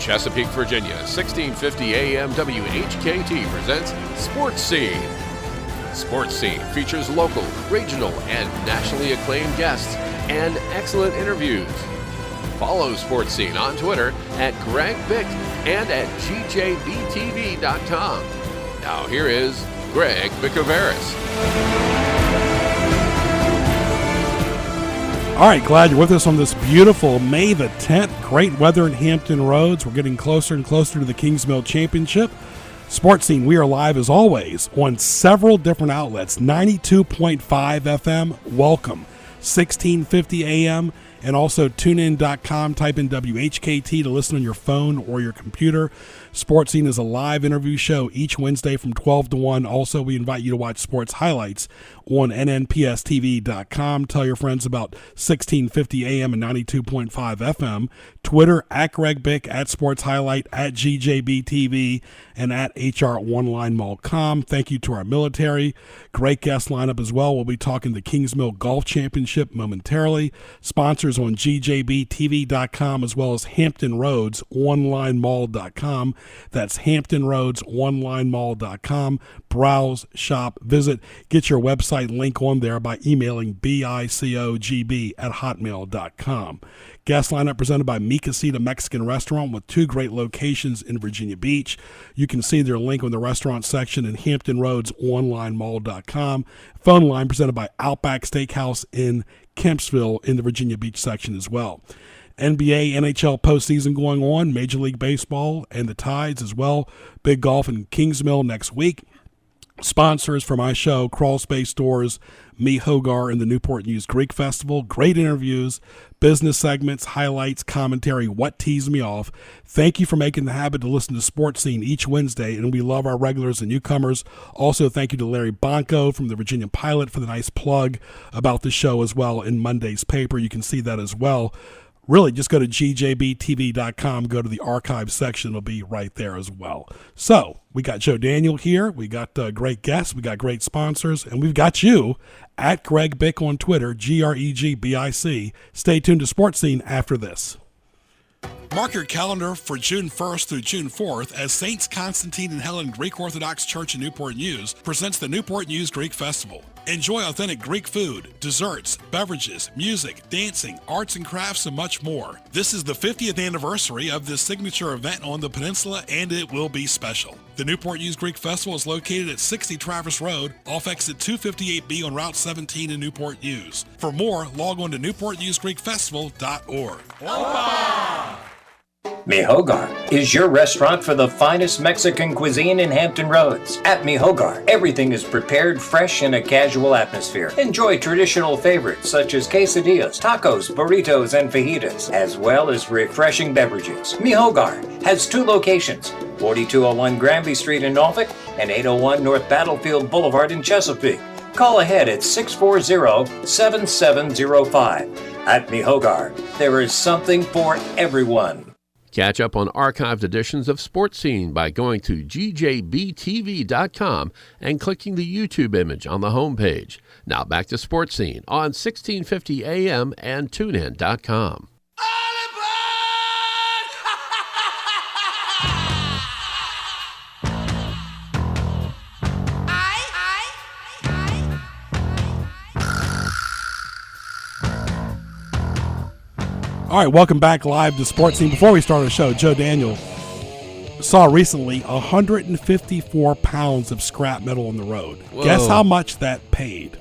Chesapeake, Virginia, 1650 AM WHKT presents Sports Scene. Sports Scene features local, regional, and nationally acclaimed guests and excellent interviews. Follow Sports Scene on Twitter at Greg Bick and at GJBTV.com. Now here is Greg Bicuvaris. All right, glad you're with us on this beautiful May the 10th. Great weather in Hampton Roads. We're getting closer and closer to the Kings Mill Championship. Sports Scene, we are live as always on several different outlets. 92.5 FM, welcome. 1650 AM, and also tunein.com. Type in WHKT to listen on your phone or your computer. Sports Scene is a live interview show each Wednesday from 12 to 1. Also, we invite you to watch sports highlights on nnpstv.com. Tell your friends about 1650 AM and 92.5 FM. Twitter at Greg Bick, at Sports Highlight, at GJBTV, and at HR1LineMall.com. Thank you to our military. Great guest lineup as well. We'll be talking the Kings Mill Golf Championship momentarily. Sponsors on GJBTV.com as well as Hampton Roads OnlineMall.com. That's Hampton Roads OnlineMall.com. Browse, shop, visit. Get your website link on there by emailing bicogb@hotmail.com. Guest lineup presented by Mi Casita Mexican Restaurant with 2 great locations in Virginia Beach. You can see their link on the restaurant section in Hampton Roads OnlineMall.com. Phone line presented by Outback Steakhouse in Kempsville in the Virginia Beach section as well. NBA, NHL postseason going on, Major League Baseball and the Tides as well. Big golf in Kingsmill next week. Sponsors for my show, Crawl Space Stores, Me Hogar, and the Newport News Greek Festival. Great interviews, business segments, highlights, commentary, what teased me off. Thank you for making the habit to listen to Sports Scene each Wednesday, and we love our regulars and newcomers. Also, thank you to Larry Bonko from the Virginia Pilot for the nice plug about the show as well in Monday's paper. You can see that as well. Really, just go to GJBTV.com, go to the archive section. It'll be right there as well. So, we got Joe Daniel here. We got great guests. We got great sponsors. And we've got you at Greg Bick on Twitter, GREGBIC. Stay tuned to Sports Scene after this. Mark your calendar for June 1st through June 4th as Saints Constantine and Helen Greek Orthodox Church in Newport News presents the Newport News Greek Festival. Enjoy authentic Greek food, desserts, beverages, music, dancing, arts and crafts, and much more. This is the 50th anniversary of this signature event on the peninsula, and it will be special. The Newport News Greek Festival is located at 60 Travis Road, off exit 258B on Route 17 in Newport News. For more, log on to newportnewsgreekfestival.org. Opa! Mi Hogar is your restaurant for the finest Mexican cuisine in Hampton Roads. At Mi Hogar, everything is prepared fresh in a casual atmosphere. Enjoy traditional favorites such as quesadillas, tacos, burritos, and fajitas, as well as refreshing beverages. Mi Hogar has 2 locations, 4201 Granby Street in Norfolk and 801 North Battlefield Boulevard in Chesapeake. Call ahead at 640-7705. At Mi Hogar, there is something for everyone. Catch up on archived editions of Sports Scene by going to GJBTV.com and clicking the YouTube image on the homepage. Now back to Sports Scene on 1650 AM and tunein.com. All right, welcome back live to Sports Scene. Before we start the show, Joe Daniel saw recently 154 pounds of scrap metal on the road. Whoa. Guess how much that paid?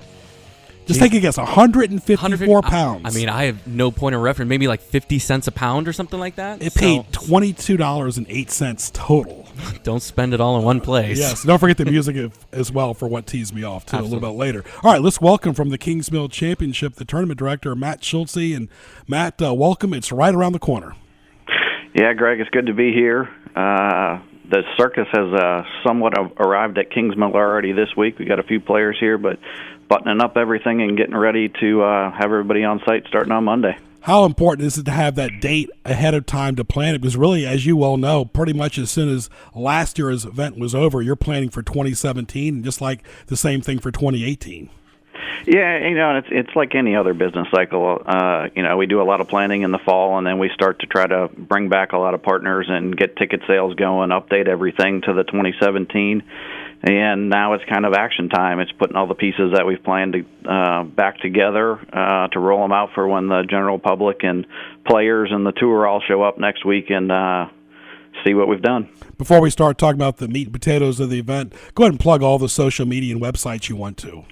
Just take a guess, 154 pounds. I mean, I have no point of reference. Maybe like 50 cents a pound or something like that? It paid $22.08 total. Don't spend it all in one place. Yes, don't forget the music as well for what teased me off, too, Absolutely. A little bit later. All right, let's welcome from the Kings Mill Championship the tournament director, Matt Schulze. And, Matt, welcome. It's right around the corner. Yeah, Greg, it's good to be here. The circus has somewhat arrived at Kings Mill already this week. We got a few players here, but buttoning up everything and getting ready to have everybody on site starting on Monday. How important is it to have that date ahead of time to plan it? Because really, as you well know, pretty much as soon as last year's event was over, you're planning for 2017, and just like the same thing for 2018. Yeah, it's like any other business cycle. We do a lot of planning in the fall, and then we start to try to bring back a lot of partners and get ticket sales going, update everything to the 2017. And now it's kind of action time. It's putting all the pieces that we've planned to back together to roll them out for when the general public and players and the tour all show up next week and see what we've done. Before we start talking about the meat and potatoes of the event, go ahead and plug all the social media and websites you want to.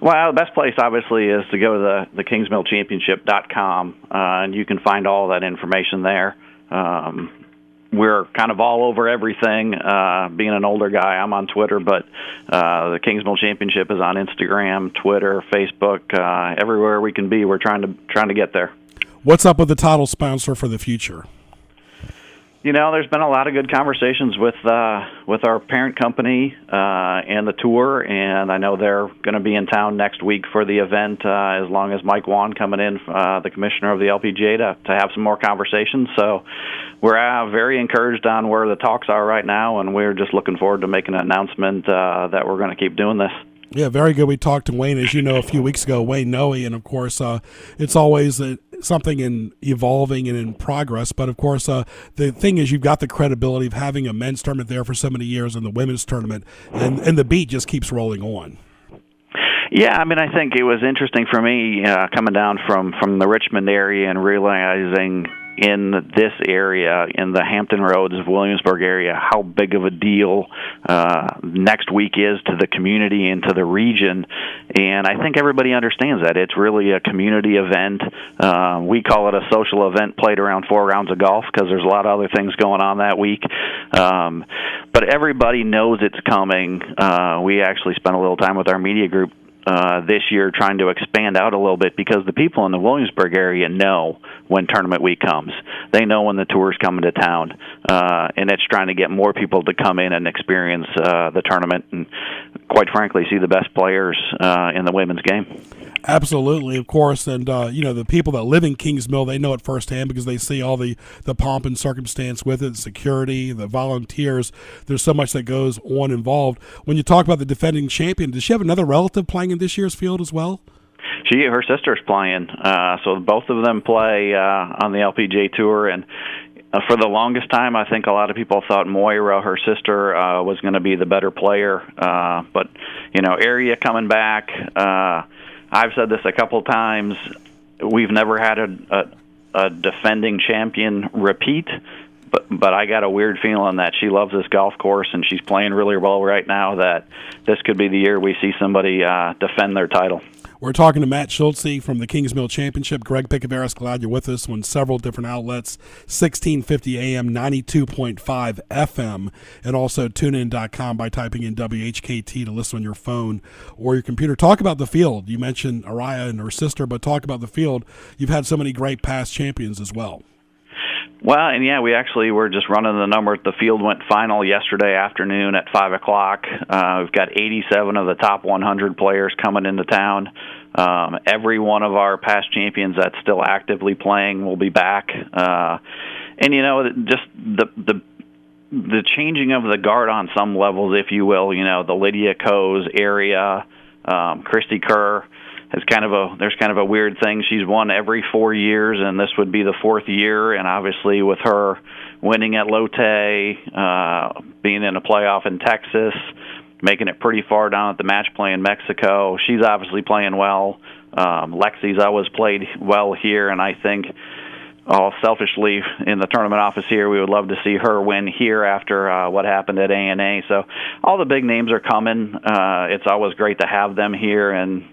Well, the best place, obviously, is to go to the KingsMillChampionship.com, and you can find all that information there. We're kind of all over everything. Being an older guy, I'm on Twitter, but the Kingsmill Championship is on Instagram, Twitter, Facebook, everywhere we can be. We're trying to get there. What's up with the title sponsor for the future? There's been a lot of good conversations with our parent company and the tour, and I know they're going to be in town next week for the event, as long as Mike Wan coming in, the commissioner of the LPGA, to have some more conversations. So we're very encouraged on where the talks are right now, and we're just looking forward to making an announcement that we're going to keep doing this. Yeah, very good. We talked to Wayne, as you know, a few weeks ago, Wayne Noe, and of course, it's always something in evolving and in progress. But of course, the thing is, you've got the credibility of having a men's tournament there for so many years and the women's tournament, and the beat just keeps rolling on. Yeah, I think it was interesting for me coming down from the Richmond area and realizing in this area, in the Hampton Roads, Williamsburg area, how big of a deal next week is to the community and to the region. And I think everybody understands that. It's really a community event. We call it a social event played around 4 rounds of golf because there's a lot of other things going on that week. But everybody knows it's coming. We actually spent a little time with our media group this year trying to expand out a little bit because the people in the Williamsburg area know when tournament week comes. They know when the tour's coming to town, and it's trying to get more people to come in and experience the tournament and, quite frankly, see the best players in the women's game. Absolutely, of course, and the people that live in Kingsmill, they know it firsthand because they see all the pomp and circumstance with it, security, the volunteers. There's so much that goes on involved. When you talk about the defending champion, does she have another relative playing in this year's field as well? Her sister's playing, so both of them play on the LPGA Tour, and for the longest time, I think a lot of people thought Moira, her sister, was going to be the better player, but area coming back. I've said this a couple times. We've never had a defending champion repeat, but I got a weird feeling that she loves this golf course and she's playing really well right now, that this could be the year we see somebody defend their title. We're talking to Matt Schulze from the Kingsmill Championship. Greg Bicuvaris, glad you're with us on several different outlets, 1650 AM, 92.5 FM, and also tunein.com by typing in WHKT to listen on your phone or your computer. Talk about the field. You mentioned Araya and her sister, but talk about the field. You've had so many great past champions as well. Well, and yeah, we actually were just running the number. The field went final yesterday afternoon at 5 o'clock. We've got 87 of the top 100 players coming into town. Every one of our past champions that's still actively playing will be back. And, just the changing of the guard on some levels, if you will, the Lydia Coes area, Christy Kerr, there's kind of a weird thing. She's won every 4 years, and this would be the 4th year. And obviously, with her winning at Lotte, being in a playoff in Texas, making it pretty far down at the match play in Mexico, she's obviously playing well. Lexi's always played well here, and I think, selfishly, in the tournament office here, we would love to see her win here after what happened at ANA. So all the big names are coming. It's always great to have them here, and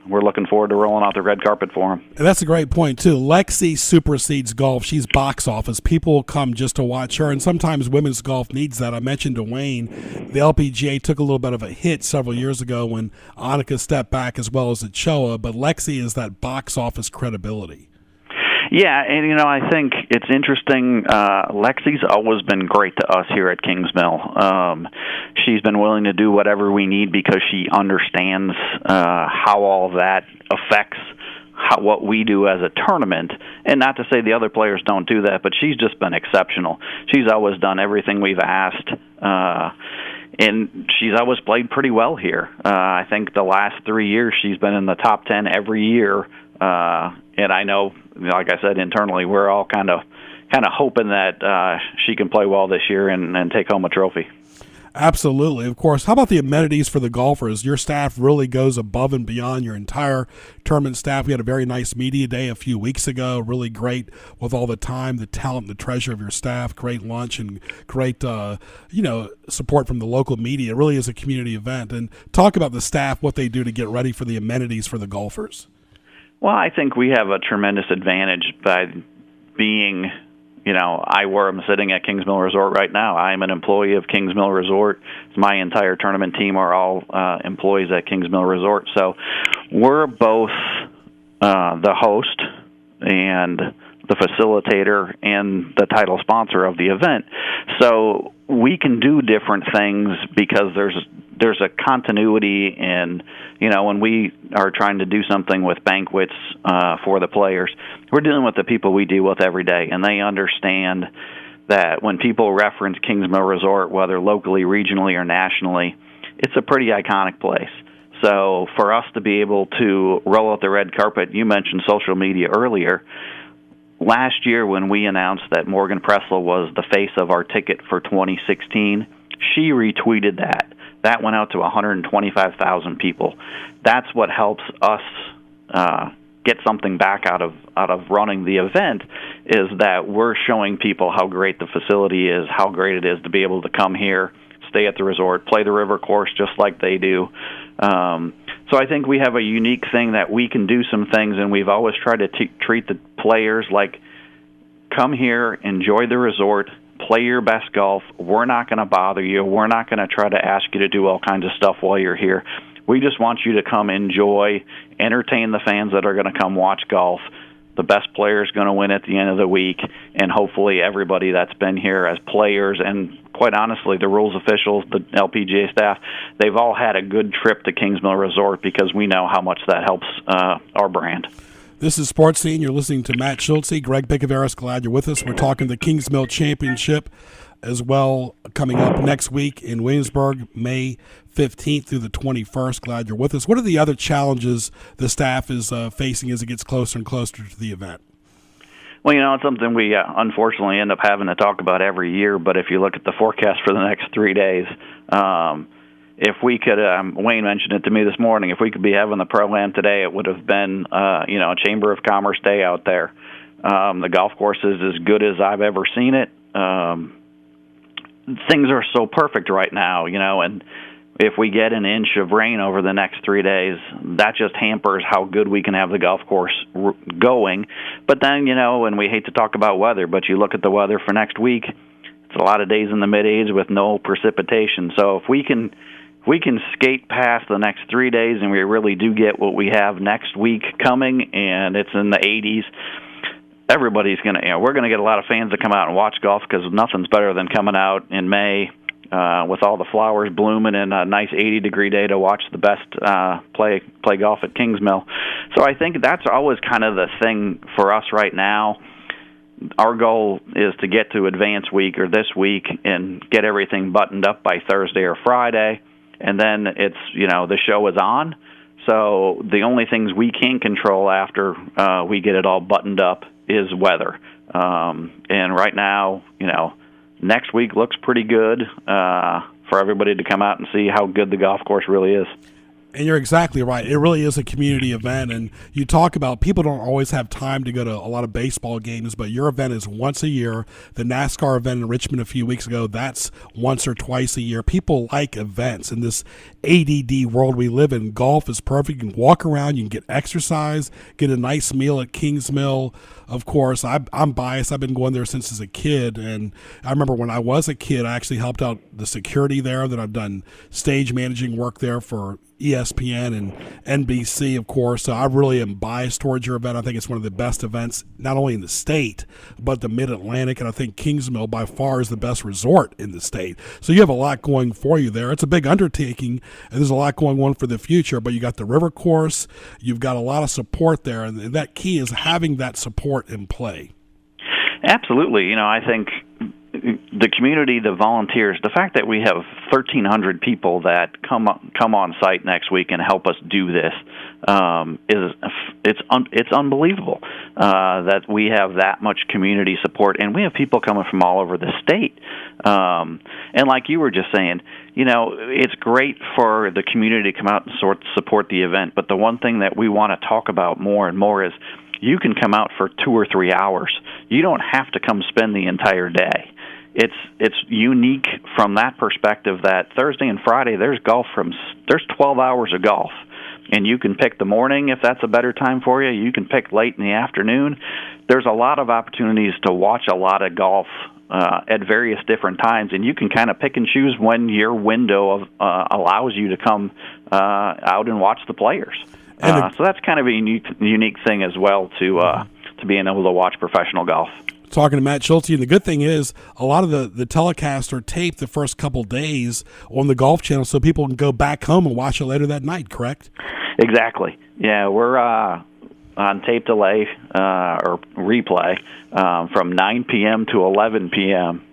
we're looking forward to rolling out the red carpet for them. And that's a great point, too. Lexi supersedes golf. She's box office. People will come just to watch her, and sometimes women's golf needs that. I mentioned to Wayne, the LPGA took a little bit of a hit several years ago when Annika stepped back as well as Ochoa, but Lexi is that box office credibility. Yeah, and I think it's interesting. Lexi's always been great to us here at Kingsmill. She's been willing to do whatever we need because she understands how all that affects what we do as a tournament. And not to say the other players don't do that, but she's just been exceptional. She's always done everything we've asked. and she's always played pretty well here. I think the last 3 years she's been in the top 10 every year. And I know, like I said, internally we're all kind of hoping that she can play well this year and take home a trophy. Absolutely. Of course. How about the amenities for the golfers? Your staff really goes above and beyond your entire tournament staff. We had a very nice media day a few weeks ago, really great with all the time, the talent, the treasure of your staff, great lunch, and great, support from the local media. It really is a community event. And talk about the staff, what they do to get ready for the amenities for the golfers. Well, I think we have a tremendous advantage by being, I'm sitting at Kingsmill Resort right now. I'm an employee of Kingsmill Resort. My entire tournament team are all employees at Kingsmill Resort. So we're both the host and the facilitator and the title sponsor of the event. So we can do different things because there's a continuity in, when we are trying to do something with banquets for the players, we're dealing with the people we deal with every day, and they understand that when people reference Kingsmill Resort, whether locally, regionally, or nationally, it's a pretty iconic place. So for us to be able to roll out the red carpet, you mentioned social media earlier. Last year when we announced that Morgan Pressel was the face of our ticket for 2016, she retweeted that. That went out to 125,000 people. That's what helps us get something back out of running the event, is that we're showing people how great the facility is, how great it is to be able to come here, stay at the resort, play the river course just like they do. So I think we have a unique thing that we can do some things, and we've always tried to treat the players like, come here, enjoy the resort, play your best golf. We're not going to bother you. We're not going to try to ask you to do all kinds of stuff while you're here. We just want you to come enjoy, entertain the fans that are going to come watch golf. The best player is going to win at the end of the week, and hopefully everybody that's been here as players, and quite honestly, the rules officials, the LPGA staff, they've all had a good trip to Kingsmill Resort because we know how much that helps our brand. This is Sports Scene. You're listening to Matt Schulze, Greg Bicuvaris. Glad you're with us. We're talking the Kingsmill Championship as well, coming up next week in Williamsburg, May 15th through the 21st. Glad you're with us. What are the other challenges the staff is facing as it gets closer and closer to the event? Well, it's something we unfortunately end up having to talk about every year, but if you look at the forecast for the next 3 days, if we could, Wayne mentioned it to me this morning, if we could be having the Pro-Am today, it would have been, a Chamber of Commerce day out there. The golf course is as good as I've ever seen it. Things are so perfect right now, and if we get an inch of rain over the next 3 days, that just hampers how good we can have the golf course going. But then, and we hate to talk about weather, but you look at the weather for next week, it's a lot of days in the mid-80s with no precipitation. So if we can skate past the next 3 days and we really do get what we have next week coming, and it's in the 80s, everybody's going to, we're going to get a lot of fans to come out and watch golf, because nothing's better than coming out in May with all the flowers blooming and a nice 80-degree day to watch the best play golf at Kingsmill. So I think that's always kind of the thing for us right now. Our goal is to get to advance week or this week and get everything buttoned up by Thursday or Friday, and then it's, the show is on. So the only things we can control after we get it all buttoned up is weather. And right now, next week looks pretty good for everybody to come out and see how good the golf course really is. And you're exactly right. It really is a community event. And you talk about people don't always have time to go to a lot of baseball games, but your event is once a year. The NASCAR event in Richmond a few weeks ago, that's once or twice a year. People like events. In this ADD world we live in, golf is perfect. You can walk around, you can get exercise, get a nice meal at Kingsmill. Of course, I'm biased. I've been going there since as a kid. And I remember when I was a kid, I actually helped out the security there. That I've done stage managing work there for ESPN and NBC, of course. So I really am biased towards your event. I think it's one of the best events, not only in the state, but the Mid-Atlantic. And I think Kingsmill by far is the best resort in the state. So you have a lot going for you there. It's a big undertaking, and there's a lot going on for the future. But you got the river course. You've got a lot of support there. And that key is having that support in play. Absolutely. I think the community, the volunteers, the fact that we have 1,300 people that come on site next week and help us do this it's unbelievable that we have that much community support, and we have people coming from all over the state. And like you were just saying, it's great for the community to come out and support the event, but the one thing that we want to talk about more and more is you can come out for 2 or 3 hours. You don't have to come spend the entire day. It's unique from that perspective that Thursday and Friday there's 12 hours of golf, and you can pick the morning if that's a better time for you. You can pick late in the afternoon. There's a lot of opportunities to watch a lot of golf at various different times, and you can kind of pick and choose when your window allows you to come out and watch the players. So that's kind of a unique thing as well to being able to watch professional golf. Talking to Matt Schulze, and the good thing is a lot of the telecasts are taped the first couple days on the Golf Channel, so people can go back home and watch it later that night, correct? Exactly. Yeah, we're on tape delay or replay from 9 p.m. to 11 p.m.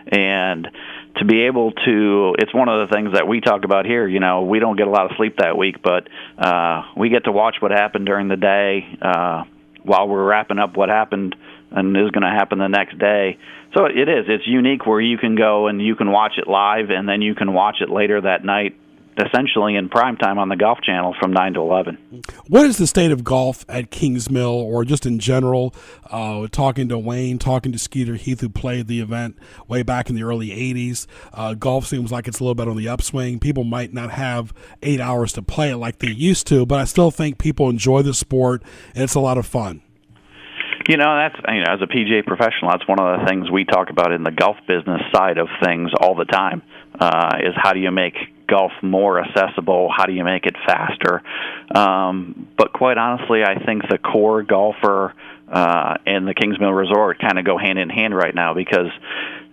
And to be able to, it's one of the things that we talk about here. We don't get a lot of sleep that week, but we get to watch what happened during the day while we're wrapping up what happened and is going to happen the next day. So it's unique where you can go and you can watch it live, and then you can watch it later that night, essentially in prime time on the Golf Channel from 9 to 11. What is the state of golf at Kings Mill, or just in general? Talking to Wayne, talking to Skeeter Heath, who played the event way back in the early 80s, golf seems like it's a little bit on the upswing. People might not have 8 hours to play it like they used to, but I still think people enjoy the sport, and it's a lot of fun. That's as a PGA professional, that's one of the things we talk about in the golf business side of things all the time, is how do you make golf more accessible? How do you make it faster? But quite honestly, I think the core golfer and the Kings Mill Resort kind of go hand in hand right now, because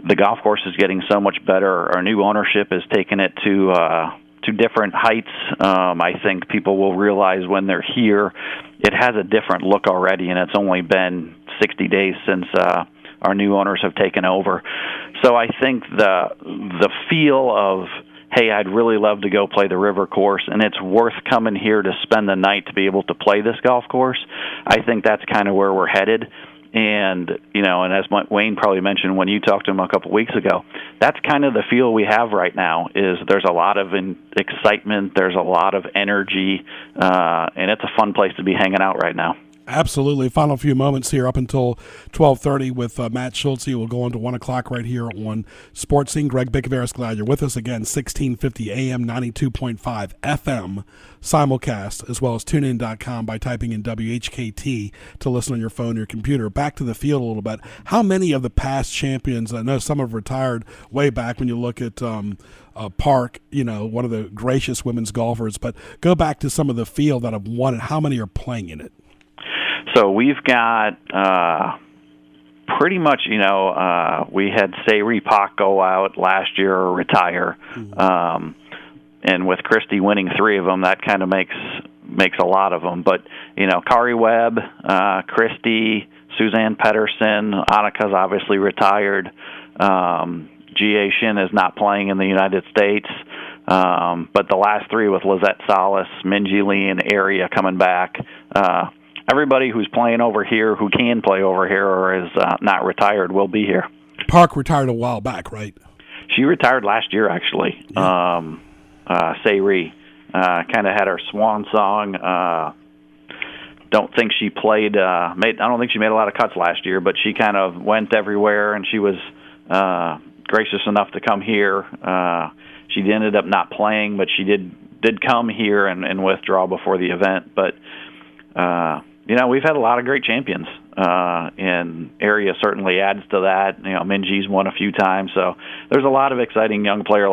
the golf course is getting so much better. Our new ownership has taken it to different heights. I think people will realize when they're here, it has a different look already, and it's only been 60 days since our new owners have taken over. So I think the feel of, hey, I'd really love to go play the river course, and it's worth coming here to spend the night to be able to play this golf course, I think that's kind of where we're headed. And, and as Wayne probably mentioned when you talked to him a couple weeks ago, that's kind of the feel we have right now, is there's a lot of excitement, there's a lot of energy, and it's a fun place to be hanging out right now. Absolutely. Final few moments here up until 12:30 with Matt Schulze. We'll go on to 1 o'clock right here on Sports Scene. Greg Bicuvaris, glad you're with us again. 1650 AM, 92.5 FM simulcast, as well as tunein.com by typing in WHKT to listen on your phone or your computer. Back to the field a little bit. How many of the past champions, I know some have retired way back when you look at Park, one of the gracious women's golfers, but go back to some of the field that have won it. How many are playing in it? So we've got pretty much, we had Sayri Pak go out last year or retire. Mm-hmm. And with Christy winning 3 of them, that kind of makes a lot of them. But, Kari Webb, Christy, Suzanne Pedersen, Annika's obviously retired. G.A. Shin is not playing in the United States. But the last 3 with Lizette Salas, Minji Lee, and Area coming back, everybody who's playing over here, who can play over here or is not retired, will be here. Park retired a while back, right? She retired last year, actually. Yeah. Sayri kind of had her swan song. Don't think she played. I don't think she made a lot of cuts last year, but she kind of went everywhere, and she was gracious enough to come here. She ended up not playing, but she did come here and withdraw before the event. But we've had a lot of great champions, and Area certainly adds to that. Minji's won a few times, so there's a lot of exciting young players,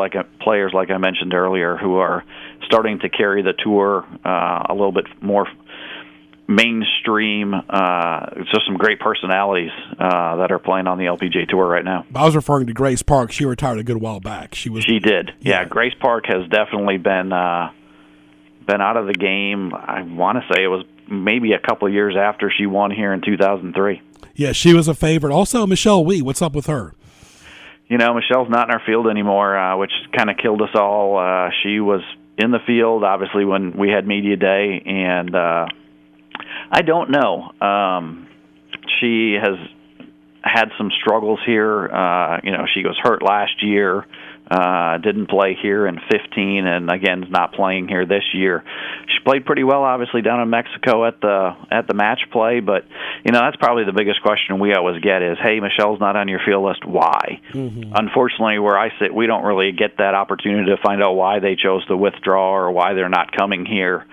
like I mentioned earlier, who are starting to carry the tour a little bit more mainstream. It's just some great personalities that are playing on the LPGA Tour right now. I was referring to Grace Park. She retired a good while back. She did. Yeah, Grace Park has definitely been out of the game. I want to say it was maybe a couple of years after she won here in 2003. Yeah, she was a favorite. Also, Michelle Wee, what's up with her? Michelle's not in our field anymore, which kind of killed us all. She was in the field, obviously, when we had media day, and I don't know. She has had some struggles here. She was hurt last year, didn't play here in 15, and again is not playing here this year. She played pretty well, obviously, down in Mexico at the match play, but that's probably the biggest question we always get is, hey, Michelle's not on your field list, why? Mm-hmm. Unfortunately, where I sit, we don't really get that opportunity to find out why they chose to withdraw or why they're not coming here.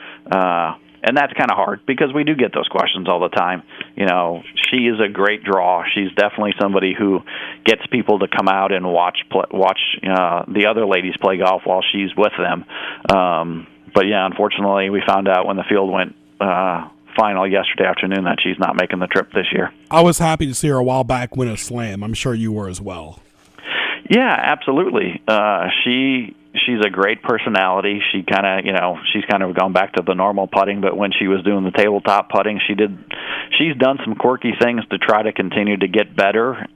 And that's kind of hard because we do get those questions all the time. She is a great draw. She's definitely somebody who gets people to come out and watch the other ladies play golf while she's with them. But yeah, unfortunately, we found out when the field went final yesterday afternoon that she's not making the trip this year. I was happy to see her a while back win a slam. I'm sure you were as well. Yeah, absolutely. She's a great personality. She's kind of gone back to the normal putting, but when she was doing the tabletop putting, she's done some quirky things to try to continue to get better.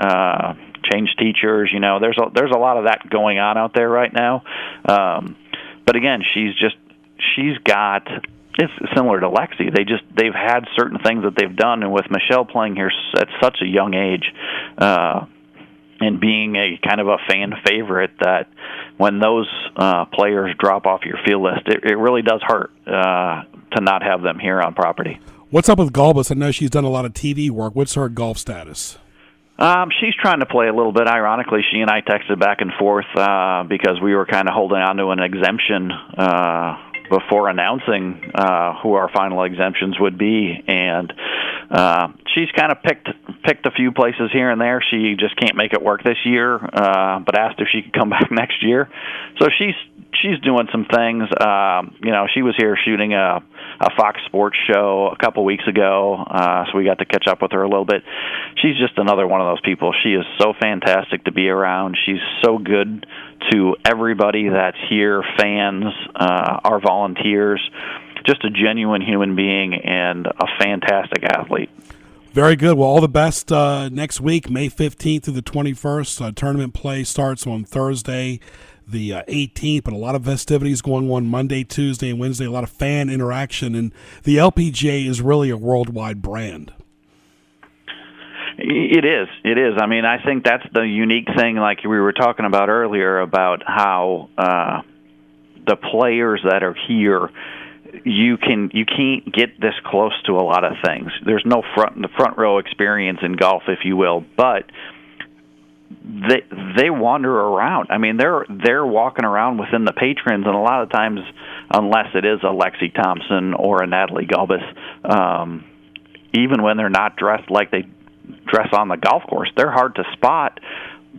Change teachers, there's a lot of that going on out there right now. But again, she's got. It's similar to Lexi. They've had certain things that they've done, and with Michelle playing here at such a young age. And being a kind of a fan favorite, that when those players drop off your field list, it really does hurt to not have them here on property. What's up with Gulbis? I know she's done a lot of TV work. What's her golf status? She's trying to play a little bit. Ironically, she and I texted back and forth because we were kind of holding on to an exemption before announcing who our final exemptions would be, and she's kind of picked a few places here and there. She just can't make it work this year, but asked if she could come back next year. So she's doing some things. She was here shooting a Fox Sports show a couple weeks ago, so we got to catch up with her a little bit. She's just another one of those people. She is so fantastic to be around. She's so good to everybody that's here, fans, our volunteers, just a genuine human being and a fantastic athlete. Very good. Well, all the best next week, May 15th through the 21st. Tournament play starts on Thursday, the 18th, but a lot of festivities going on Monday, Tuesday, and Wednesday, a lot of fan interaction, and the LPGA is really a worldwide brand. It is. I mean, I think that's the unique thing, like we were talking about earlier, about how the players that are here, you can't get this close to a lot of things. There's no front row experience in golf, if you will, but they wander around. I mean, they're walking around within the patrons, and a lot of times, unless it is a Lexi Thompson or a Natalie Gulbis, even when they're not dressed like they dress on the golf course, they're hard to spot,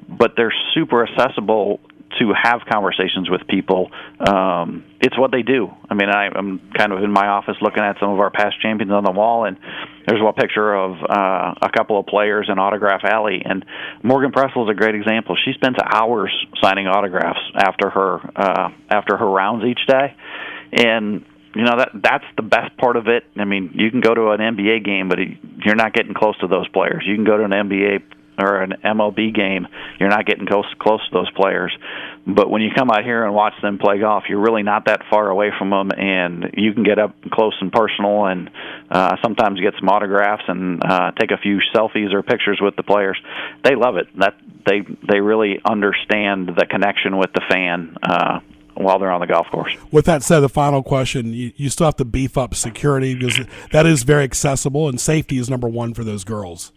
but they're super accessible to have conversations with people. It's what they do. I mean, I'm kind of in my office looking at some of our past champions on the wall, and there's one picture of a couple of players in Autograph Alley, and Morgan Pressel is a great example. She spends hours signing autographs after her rounds each day, and that's the best part of it. I mean, you can go to an NBA game, but you're not getting close to those players. You can go to an NBA or an MLB game, you're not getting close to those players. But when you come out here and watch them play golf, you're really not that far away from them, and you can get up close and personal and sometimes get some autographs and take a few selfies or pictures with the players. They love it. They really understand the connection with the fan while they're on the golf course. With that said, the final question, you still have to beef up security because that is very accessible, and safety is number one for those girls.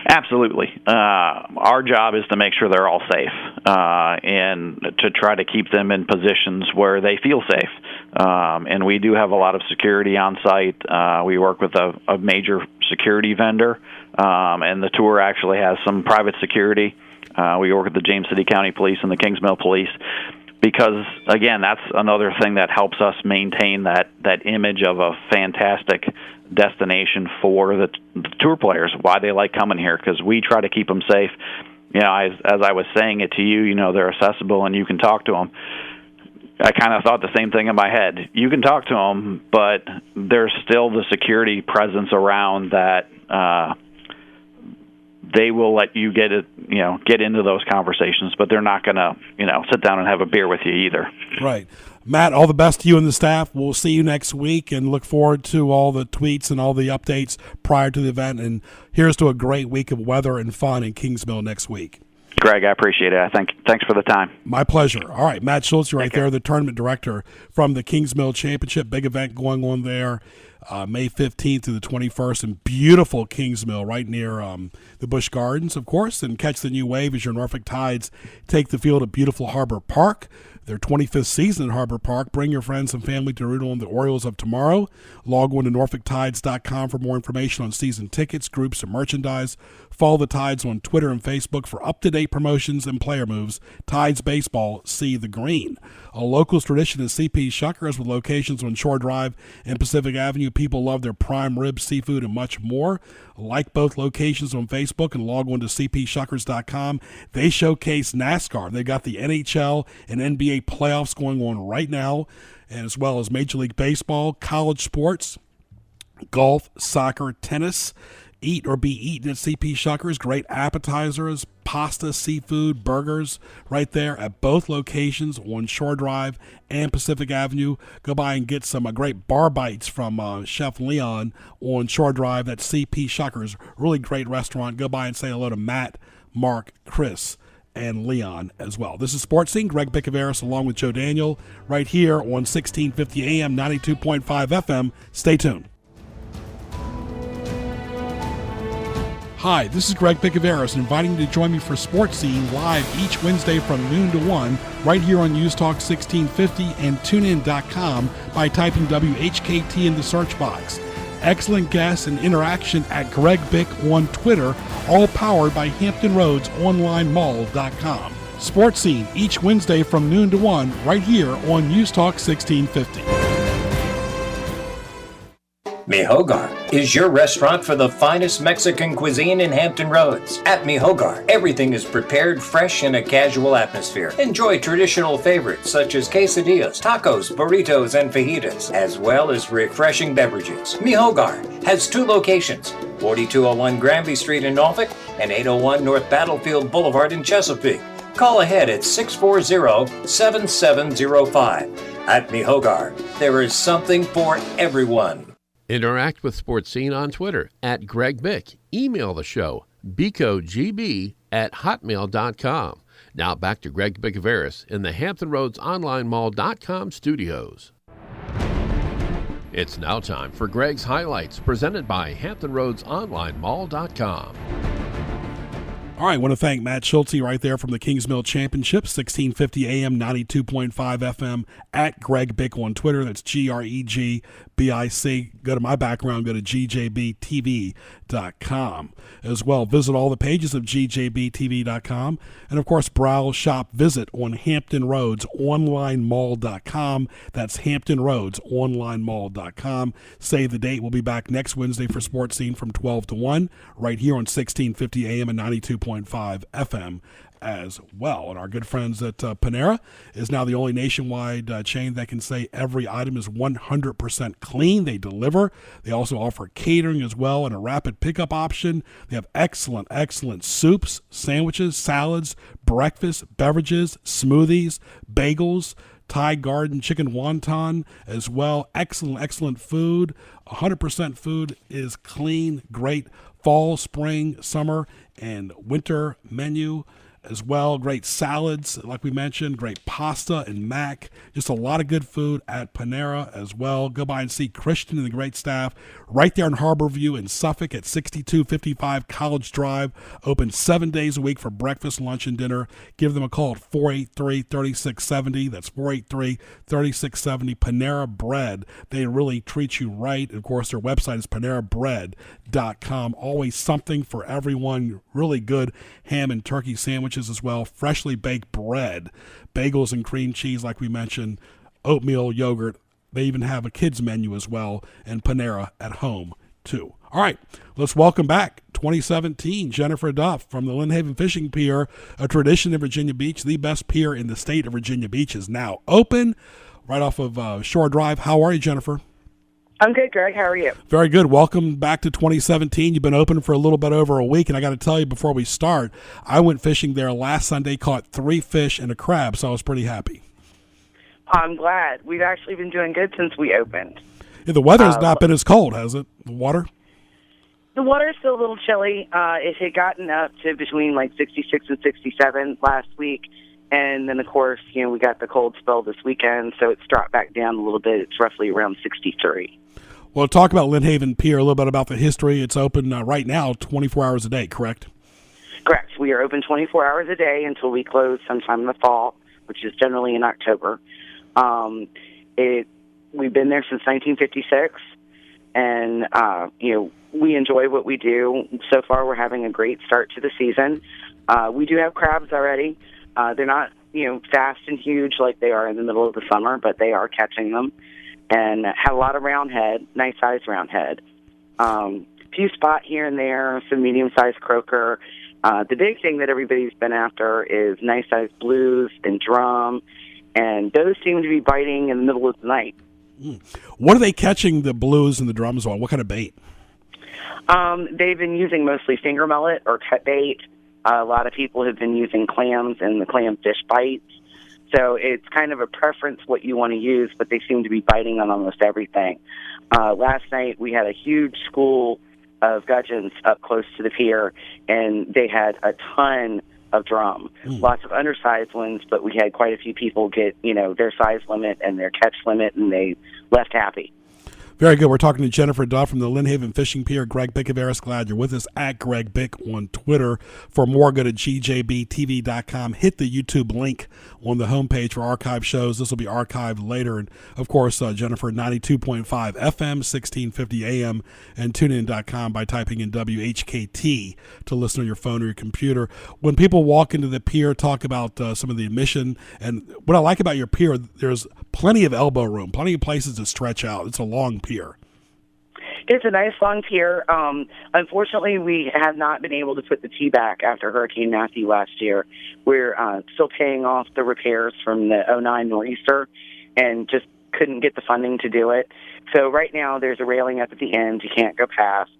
Absolutely. Our job is to make sure they're all safe and to try to keep them in positions where they feel safe. And we do have a lot of security on site. We work with a major security vendor, and the tour actually has some private security. We work with the James City County Police and the Kingsmill Police because, again, that's another thing that helps us maintain that image of a fantastic destination for the tour players, why they like coming here, because we try to keep them safe. As I was saying it to you, they're accessible and you can talk to them. I kind of thought the same thing in my head. You can talk to them, but there's still the security presence around that they will let you get into those conversations, but they're not going to, sit down and have a beer with you either. Right. Matt, all the best to you and the staff. We'll see you next week and look forward to all the tweets and all the updates prior to the event. And here's to a great week of weather and fun in Kingsmill next week. Greg, I appreciate it. Thanks for the time. My pleasure. All right, Matt Schulze right there, the tournament director from the Kingsmill Championship. Big event going on there, May 15th to the 21st in beautiful Kingsmill, right near the Busch Gardens, of course. And catch the new wave as your Norfolk Tides take the field at beautiful Harbor Park. Their 25th season at Harbor Park. Bring your friends and family to root on the Orioles of tomorrow. Log on to NorfolkTides.com for more information on season tickets, groups, and merchandise. Follow the Tides on Twitter and Facebook for up-to-date promotions and player moves. Tides Baseball, see the green. A locals tradition is CP Shuckers with locations on Shore Drive and Pacific Avenue. People love their prime rib, seafood, and much more. Like both locations on Facebook and log on to cpshuckers.com. They showcase NASCAR. They got the NHL and NBA playoffs going on right now, and as well as Major League Baseball, college sports, golf, soccer, tennis. Eat or be eaten at CP Shuckers. Great appetizers, pasta, seafood, burgers right there at both locations on Shore Drive and Pacific Avenue. Go by and get some great bar bites from Chef Leon on Shore Drive. That's CP Shuckers. Really great restaurant. Go by and say hello to Matt, Mark, Chris, and Leon as well. This is Sports Scene. Greg Bicuvaris along with Joe Daniel right here on 1650 AM, 92.5 FM. Stay tuned. Hi, this is Greg Bicuvaris inviting you to join me for Sports Scene live each Wednesday from noon to 1 right here on News Talk 1650 and tunein.com by typing WHKT in the search box. Excellent guests and interaction at Greg Bick on Twitter, all powered by HamptonRoadsOnlineMall.com. Sports Scene each Wednesday from noon to 1 right here on News Talk 1650. Mi Hogar is your restaurant for the finest Mexican cuisine in Hampton Roads. At Mi Hogar, everything is prepared fresh in a casual atmosphere. Enjoy traditional favorites such as quesadillas, tacos, burritos, and fajitas, as well as refreshing beverages. Mi Hogar has two locations, 4201 Granby Street in Norfolk and 801 North Battlefield Boulevard in Chesapeake. Call ahead at 640-7705. At Mi Hogar, there is something for everyone. Interact with Sports Scene on Twitter at Greg Bick. Email the show, bicogb@hotmail.com. Now back to Greg Bicuvaris in the HamptonRoadsOnlineMall.com studios. It's now time for Greg's Highlights, presented by HamptonRoadsOnlineMall.com. All right, I want to thank Matt Schulze right there from the Kingsmill Championship, 1650 AM, 92.5 FM, at Greg Bick on Twitter. That's GregBic. Go to my background, go to gjbtv.com. As well, visit all the pages of gjbtv.com. And, of course, browse, shop, visit on HamptonRoadsOnlineMall.com. That's HamptonRoadsOnlineMall.com. Save the date. We'll be back next Wednesday for Sports Scene from 12 to 1 right here on 1650 AM and 92.5 FM as well. And our good friends at Panera is now the only nationwide chain that can say every item is 100% clean. They deliver. They also offer catering as well and a rapid pickup option. They have excellent soups, sandwiches, salads, breakfast, beverages, smoothies, bagels, Thai garden chicken wonton as well. Excellent food. 100% food is clean, great fall, spring, summer, and winter menu as well. Great salads, like we mentioned, great pasta and mac. Just a lot of good food at Panera as well. Go by and see Christian and the great staff right there in Harborview in Suffolk at 6255 College Drive. Open 7 days a week for breakfast, lunch, and dinner. Give them a call at 483-3670. That's 483-3670. Panera Bread. They really treat you right. And of course, their website is panerabread.com. Always something for everyone. Really good ham and turkey sandwiches as well, freshly baked bread, bagels and cream cheese like we mentioned, oatmeal, yogurt. They even have a kids menu as well, and Panera at home too. All right, let's welcome back 2017 Jennifer Duff from the Lynn Haven Fishing Pier, a tradition in Virginia Beach. The best pier in the state of Virginia Beach is now open right off of Shore Drive. How are you, Jennifer? I'm good, Greg. How are you? Very good. Welcome back to 2017. You've been open for a little bit over a week, and I got to tell you before we start, I went fishing there last Sunday, caught 3 fish and a crab, so I was pretty happy. I'm glad. We've actually been doing good since we opened. Yeah, the weather's not been as cold, has it? The water? The water's still a little chilly. It had gotten up to between like 66 and 67 last week. And then, of course, we got the cold spell this weekend, so it's dropped back down a little bit. It's roughly around 63. Well, talk about Lynnhaven Pier, a little bit about the history. It's open right now 24 hours a day, correct? Correct. We are open 24 hours a day until we close sometime in the fall, which is generally in October. We've been there since 1956, and, we enjoy what we do. So far, we're having a great start to the season. We do have crabs already. They're not, fast and huge like they are in the middle of the summer, but they are catching them. And have a lot of round head, nice sized round head. Few spot here and there, some medium sized croaker. The big thing that everybody's been after is nice sized blues and drum, and those seem to be biting in the middle of the night. What are they catching the blues and the drums on? What kind of bait? They've been using mostly finger mullet or cut bait. A lot of people have been using clams and the clam fish bites. So it's kind of a preference what you want to use, but they seem to be biting on almost everything. Last night we had a huge school of gudgeons up close to the pier, and they had a ton of drum. Lots of undersized ones, but we had quite a few people get, their size limit and their catch limit, and they left happy. Very good. We're talking to Jennifer Duff from the Lynnhaven Fishing Pier. Greg Bicuvaris, glad you're with us at Greg Bick on Twitter. For more, go to gjbtv.com. Hit the YouTube link on the homepage for archive shows. This will be archived later. And, of course, Jennifer, 92.5 FM, 1650 AM, and tunein.com by typing in WHKT to listen on your phone or your computer. When people walk into the pier, talk about some of the admission. And what I like about your pier, there's plenty of elbow room, plenty of places to stretch out. It's a long pier. It's a nice long pier. Unfortunately, we have not been able to put the T back after Hurricane Matthew last year. We're still paying off the repairs from the 2009 nor'easter and just couldn't get the funding to do it. So right now there's a railing up at the end you can't go past.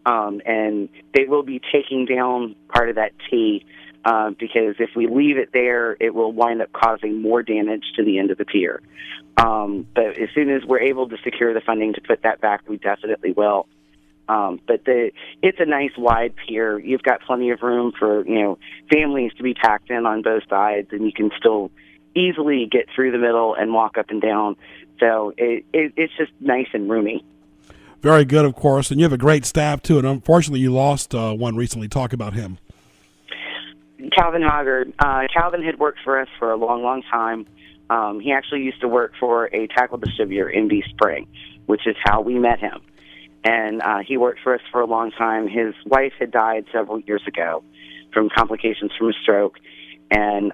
And they will be taking down part of that T because if we leave it there, it will wind up causing more damage to the end of the pier. But as soon as we're able to secure the funding to put that back, we definitely will. But it's a nice wide pier. You've got plenty of room for, families to be packed in on both sides, and you can still easily get through the middle and walk up and down. So it's just nice and roomy. Very good, of course. And you have a great staff, too. And unfortunately, you lost one recently. Talk about him. Calvin Hoggard. Calvin had worked for us for a long, long time. He actually used to work for a tackle distributor in Bee Spring, which is how we met him. And he worked for us for a long time. His wife had died several years ago from complications from a stroke. And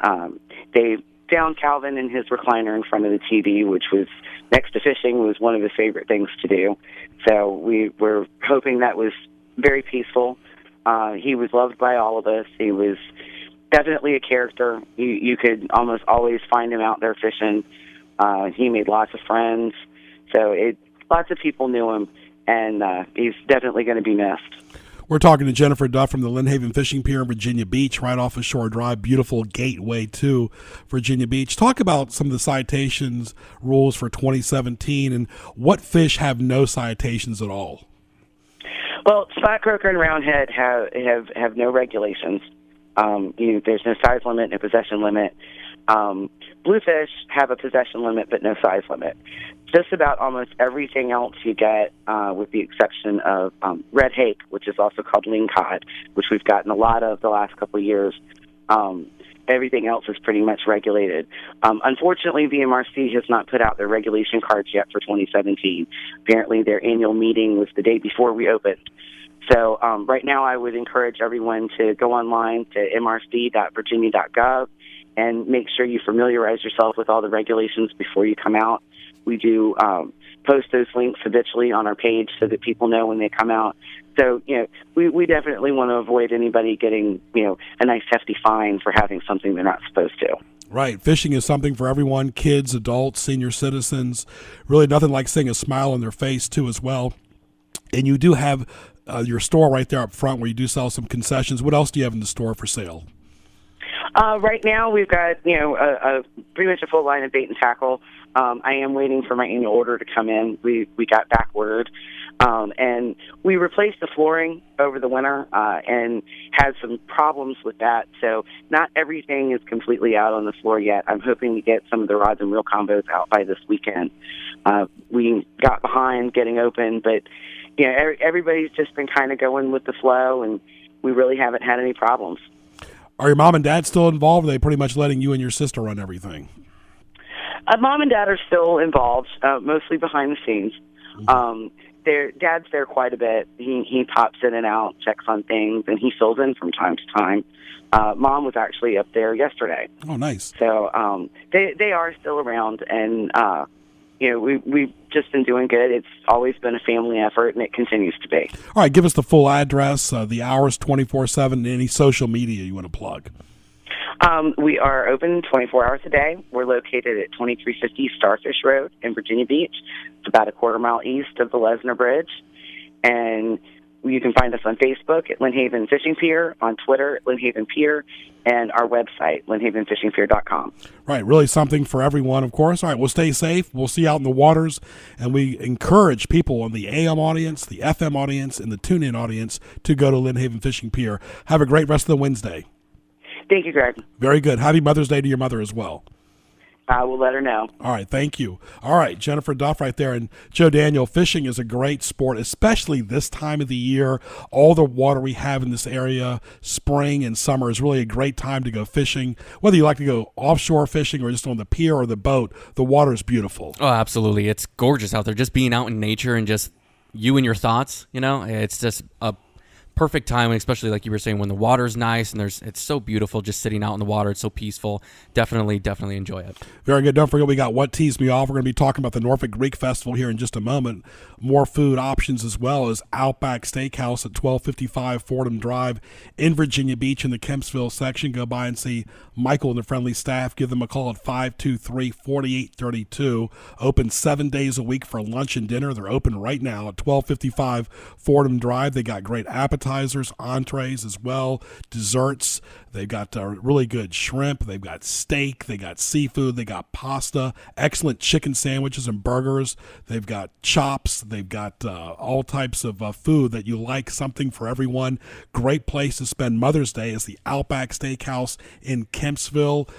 they found Calvin in his recliner in front of the TV, which was next to fishing, was one of his favorite things to do. So we were hoping that was very peaceful. He was loved by all of us. He was definitely a character. You could almost always find him out there fishing. He made lots of friends. So lots of people knew him, and he's definitely going to be missed. We're talking to Jennifer Duff from the Lynnhaven Fishing Pier in Virginia Beach, right off of Shore Drive. Beautiful gateway to Virginia Beach. Talk about some of the citations rules for 2017 and what fish have no citations at all. Well, spot croaker and roundhead have no regulations. There's no size limit, no possession limit. Bluefish have a possession limit, but no size limit. Just about almost everything else you get, with the exception of red hake, which is also called lingcod, which we've gotten a lot of the last couple of years. Everything else is pretty much regulated. Unfortunately, VMRC has not put out their regulation cards yet for 2017. Apparently, their annual meeting was the day before we opened. So right now, I would encourage everyone to go online to mrc.virginia.gov and make sure you familiarize yourself with all the regulations before you come out. We do post those links habitually on our page so that people know when they come out. So, we definitely want to avoid anybody getting, a nice hefty fine for having something they're not supposed to. Right. Fishing is something for everyone, kids, adults, senior citizens. Really nothing like seeing a smile on their face, too, as well. And you do have your store right there up front where you do sell some concessions. What else do you have in the store for sale? Right now, we've got a pretty much a full line of bait and tackle. I am waiting for my annual order to come in. We got back ordered, and we replaced the flooring over the winter and had some problems with that. So not everything is completely out on the floor yet. I'm hoping to get some of the rods and reel combos out by this weekend. We got behind getting open, but everybody's just been kind of going with the flow, and we really haven't had any problems. Are your mom and dad still involved? Or are they pretty much letting you and your sister run everything? Mom and dad are still involved, mostly behind the scenes. Their dad's there quite a bit. He pops in and out, checks on things, and he fills in from time to time. Mom was actually up there yesterday. Oh, nice. So they are still around, and we've just been doing good. It's always been a family effort, and it continues to be. All right, give us the full address, the hours 24/7, and any social media you want to plug. We are open 24 hours a day. We're located at 2350 Starfish Road in Virginia Beach. It's about a quarter mile east of the Lesnar Bridge. And you can find us on Facebook at Lynnhaven Fishing Pier, on Twitter at Lynnhaven Pier, and our website, lynnhavenfishingpier.com. Right, really something for everyone, of course. All right, we'll stay safe. We'll see you out in the waters. And we encourage people on the AM audience, the FM audience, and the tune-in audience to go to Lynnhaven Fishing Pier. Have a great rest of the Wednesday. Thank you, Greg. Very good. Happy Mother's Day to your mother as well. I will let her know. All right, thank you. All right, Jennifer Duff right there. And Joe Daniel, fishing is a great sport, especially this time of the year. All the water we have in this area, spring and summer, is really a great time to go fishing. Whether you like to go offshore fishing or just on the pier or the boat, the water is beautiful. Oh, absolutely. It's gorgeous out there. Just being out in nature and just you and your thoughts, it's just a perfect time, especially like you were saying, when the water's nice and it's so beautiful just sitting out in the water. It's so peaceful. Definitely enjoy it. Very good. Don't forget, we got What Tees Me Off. We're going to be talking about the Norfolk Greek Festival here in just a moment. More food options as well as Outback Steakhouse at 1255 Fordham Drive in Virginia Beach in the Kempsville section. Go by and see Michael and the friendly staff. Give them a call at 523-4832. Open 7 days a week for lunch and dinner. They're open right now at 1255 Fordham Drive. They got great appetizers, entrees as well, desserts. They've got really good shrimp. They've got steak. They got seafood. They got pasta. Excellent chicken sandwiches and burgers. They've got chops. They've got all types of food that you like, something for everyone. Great place to spend Mother's Day is the Outback Steakhouse in Kempsville.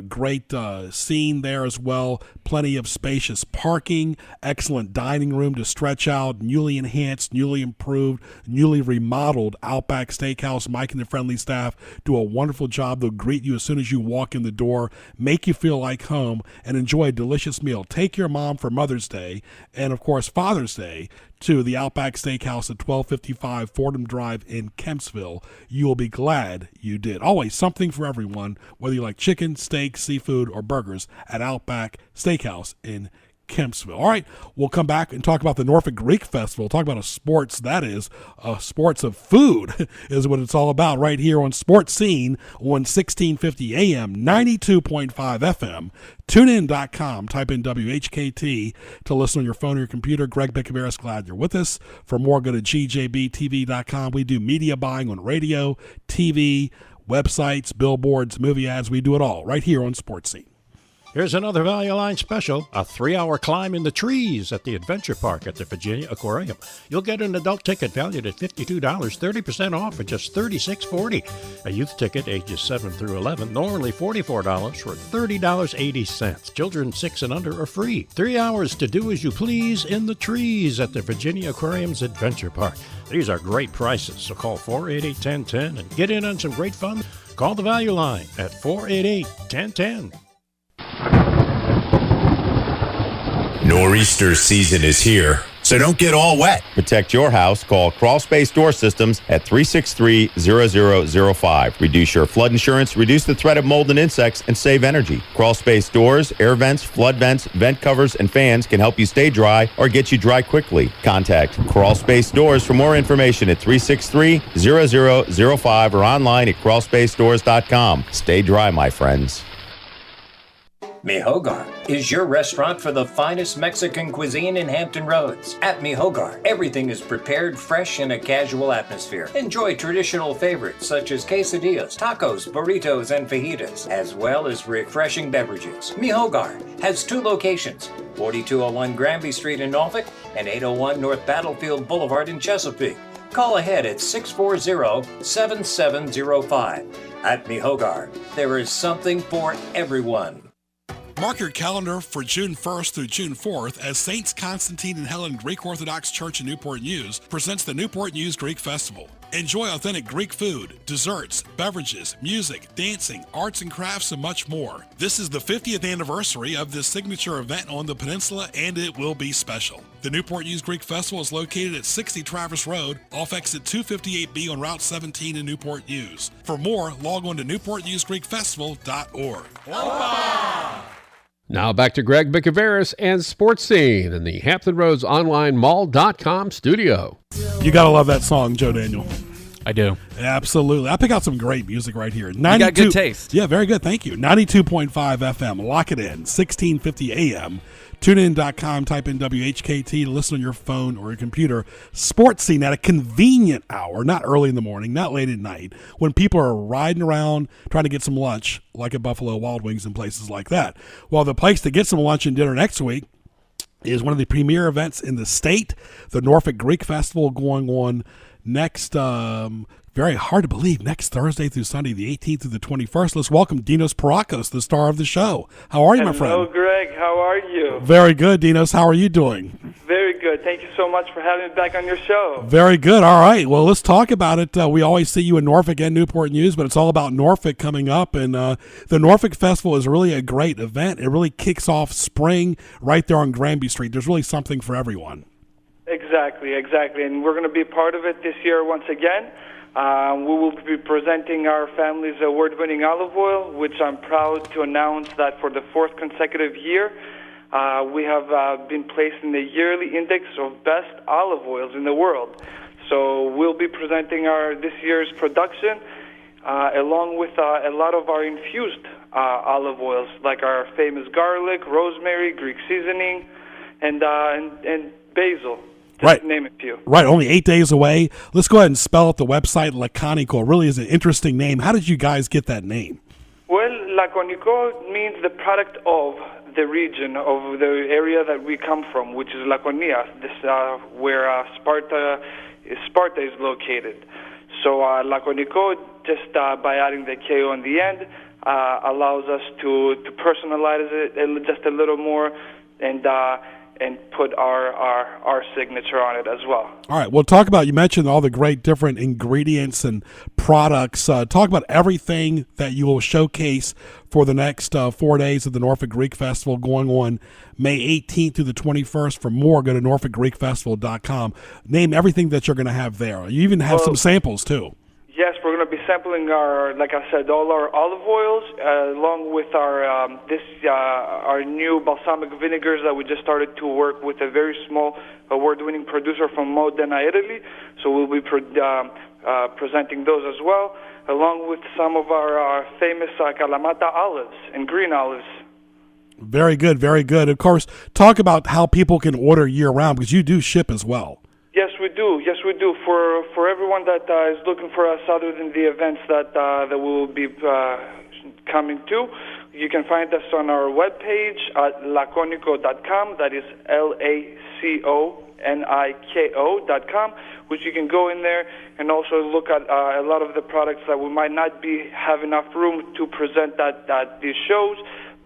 Great scene there as well. Plenty of spacious parking. Excellent dining room to stretch out. Newly enhanced, newly improved, newly remodeled Outback Steakhouse. Mike and the friendly staff do a wonderful job. They'll greet you as soon as you walk in the door, make you feel like home, and enjoy a delicious meal. Take your mom for Mother's Day and, of course, Father's Day to the Outback Steakhouse at 1255 Fordham Drive in Kempsville. You will be glad you did. Always something for everyone, whether you like chicken, steak, seafood, or burgers at Outback Steakhouse in Kempsville. All right, we'll come back and talk about the Norfolk Greek Festival. Talk about sports of food is what it's all about right here on Sports Scene on 1650 AM, 92.5 FM. TuneIn.com. Type in WHKT to listen on your phone or your computer. Greg Bicuvaris, glad you're with us. For more, go to GJBTV.com. We do media buying on radio, TV, websites, billboards, movie ads. We do it all right here on Sports Scene. Here's another Value Line special, a 3-hour climb in the trees at the Adventure Park at the Virginia Aquarium. You'll get an adult ticket valued at $52, 30% off at just $36.40. A youth ticket ages 7 through 11, normally $44 for $30.80. Children 6 and under are free. 3 hours to do as you please in the trees at the Virginia Aquarium's Adventure Park. These are great prices, so call 488-1010 and get in on some great fun. Call the Value Line at 488-1010. Nor'easter season is here, so don't get all wet. Protect your house. Call Crawl Space Door Systems at 363-0005. Reduce your flood insurance, reduce the threat of mold and insects, and save energy. Crawl Space Doors, air vents, flood vents, vent covers, and fans can help you stay dry or get you dry quickly. Contact Crawl Space Doors for more information at 363-0005 or online at crawlspacedores.com. Stay dry, my friends. Mi Hogar is your restaurant for the finest Mexican cuisine in Hampton Roads. At Mi Hogar, everything is prepared fresh in a casual atmosphere. Enjoy traditional favorites such as quesadillas, tacos, burritos, and fajitas, as well as refreshing beverages. Mi Hogar has 2 locations, 4201 Granby Street in Norfolk and 801 North Battlefield Boulevard in Chesapeake. Call ahead at 640-7705. At Mi Hogar, there is something for everyone. Mark your calendar for June 1st through June 4th as Saints Constantine and Helen Greek Orthodox Church in Newport News presents the Newport News Greek Festival. Enjoy authentic Greek food, desserts, beverages, music, dancing, arts and crafts, and much more. This is the 50th anniversary of this signature event on the peninsula, and it will be special. The Newport News Greek Festival is located at 60 Travis Road, off exit 258B on Route 17 in Newport News. For more, log on to newportnewsgreekfestival.org. Now back to Greg Bicuvaris and Sports Scene in the Hampton Roads Online Mall.com studio. You gotta love that song, Joe Daniel. I do. Absolutely. I pick out some great music right here. You got good taste. Yeah, very good. Thank you. 92.5 FM. Lock it in. 1650 AM. TuneIn.com. Type in WHKT to listen on your phone or your computer. Sports Scene at a convenient hour, not early in the morning, not late at night, when people are riding around trying to get some lunch, like at Buffalo Wild Wings and places like that. Well, the place to get some lunch and dinner next week is one of the premier events in the state, the Norfolk Greek Festival, going on next, very hard to believe, next Thursday through Sunday, the 18th through the 21st. Let's welcome Dinos Pierrakos, the star of the show. How are you, my friend? Hello, Greg. How are you? Very good, Dinos. How are you doing? Very good. Thank you so much for having me back on your show. Very good. All right. Well, let's talk about it. We always see you in Norfolk and Newport News, but it's all about Norfolk coming up. And the Norfolk Festival is really a great event. It really kicks off spring right there on Granby Street. There's really something for everyone. Exactly. And we're going to be part of it this year once again. We will be presenting our family's award-winning olive oil, which I'm proud to announce that for the 4th consecutive year, we have been placed in the yearly index of best olive oils in the world. So we'll be presenting this year's production along with a lot of our infused olive oils, like our famous garlic, rosemary, Greek seasoning, and basil. Right. To name a few. Right, only 8 days away. Let's go ahead and spell out the website. Laconico really is an interesting name. How did you guys get that name? Well, Laconico means the product of the region, of the area that we come from, which is Laconia, where Sparta is located. So Laconico, just by adding the K on the end, allows us to personalize it just a little more and put our signature on it as well. All right. Well, talk about, you mentioned all the great different ingredients and products. Talk about everything that you will showcase for the next 4 days of the Norfolk Greek Festival going on May 18th through the 21st. For more, go to norfolkgreekfestival.com. Name everything that you're going to have there. You even have some samples, too. Yes, we're going to be sampling like I said, all our olive oils, along with our new balsamic vinegars that we just started to work with a very small award-winning producer from Modena, Italy. So we'll be presenting those as well, along with some of our famous Kalamata olives and green olives. Very good, very good. Of course, talk about how people can order year-round, because you do ship as well. Yes, we do. For everyone that is looking for us, other than the events that we will be coming to, you can find us on our webpage at laconico.com. That is LACONIKO.com, which you can go in there and also look at a lot of the products that we might not have enough room to present at these shows,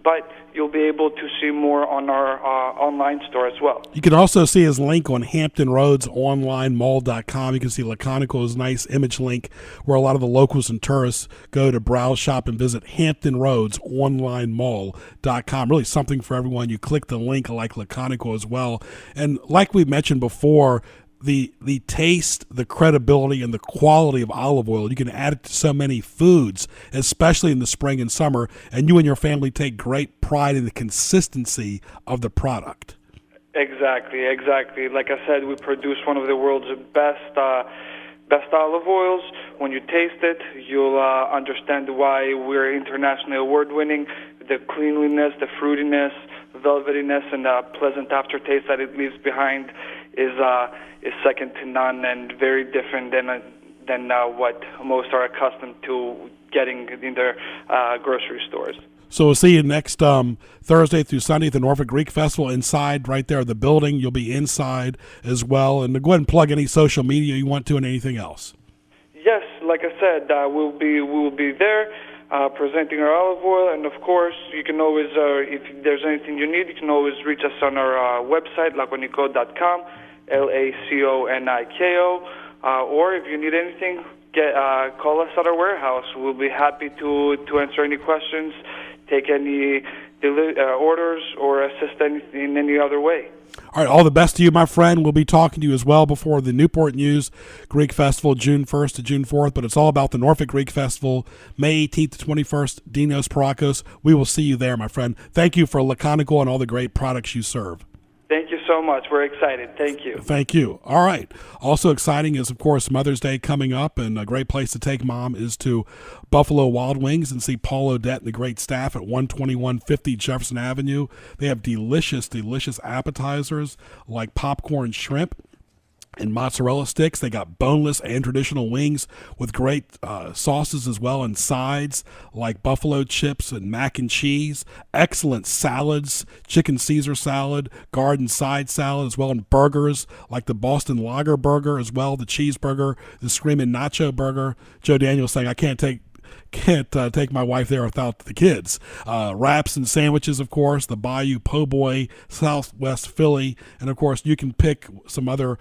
but you'll be able to see more on our online store as well. You can also see his link on Hampton Roads Online Mall.com. You can see Laconico's nice image link where a lot of the locals and tourists go to browse, shop, and visit Hampton Roads Online Mall.com. Really something for everyone. You click the link like Laconico as well. And like we mentioned before, the taste, the credibility, and the quality of olive oil, you can add it to so many foods, especially in the spring and summer, and you and your family take great pride in the consistency of the product. Exactly. Like I said, we produce one of the world's best olive oils. When you taste it, you'll understand why we're internationally award-winning. the cleanliness, the fruitiness, velvetiness, and the pleasant aftertaste that it leaves behind is second to none and very different than what most are accustomed to getting in their grocery stores. So we'll see you next Thursday through Sunday at the Norfolk Greek Festival inside right there at the building. You'll be inside as well. And go ahead and plug any social media you want to and anything else. Yes, like I said, we will be there presenting our olive oil. And, of course, you can always, if there's anything you need, you can always reach us on our website, laconico.com, LACONIKO. Or if you need anything, call us at our warehouse. We'll be happy to answer any questions, take any orders, or assist in any other way. All right, all the best to you, my friend. We'll be talking to you as well before the Newport News Greek Festival, June 1st to June 4th, but it's all about the Norfolk Greek Festival, May 18th to 21st, Dinos Pierrakos. We will see you there, my friend. Thank you for Laconico and all the great products you serve. Thank you so much. We're excited. Thank you. Thank you. All right. Also exciting is, of course, Mother's Day coming up, and a great place to take Mom is to Buffalo Wild Wings and see Paul Odette and the great staff at 12150 Jefferson Avenue. They have delicious, delicious appetizers like popcorn shrimp and mozzarella sticks. They got boneless and traditional wings with great sauces as well, and sides like buffalo chips and mac and cheese. Excellent salads, chicken Caesar salad, garden side salad as well, and burgers like the Boston Lager burger as well, the cheeseburger, the Screamin' Nacho burger. Joe Daniels saying, I can't take my wife there without the kids. Wraps and sandwiches, of course, the Bayou Po' Boy, Southwest Philly, and of course you can pick some other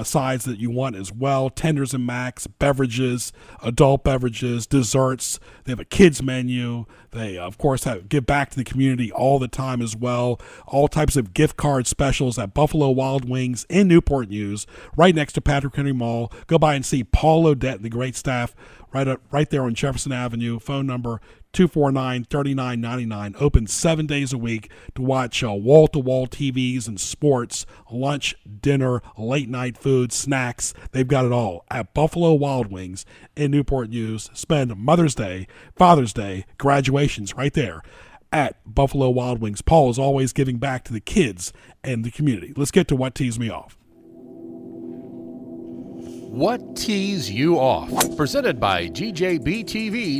sides that you want as well. Tenders and Macs, beverages, adult beverages, desserts. They have a kids menu. They, of course, give back to the community all the time as well. All types of gift card specials at Buffalo Wild Wings in Newport News, right next to Patrick Henry Mall. Go by and see Paul Odette and the great staff right there on Jefferson Avenue. Phone number 249-3999. Open 7 days a week to watch wall-to-wall TVs and sports, lunch, dinner, late-night food, snacks. They've got it all at Buffalo Wild Wings in Newport News. Spend Mother's Day, Father's Day, graduations right there at Buffalo Wild Wings. Paul is always giving back to the kids and the community. Let's get to What Tees Me Off. What Tees You Off? Presented by GJBTV.com.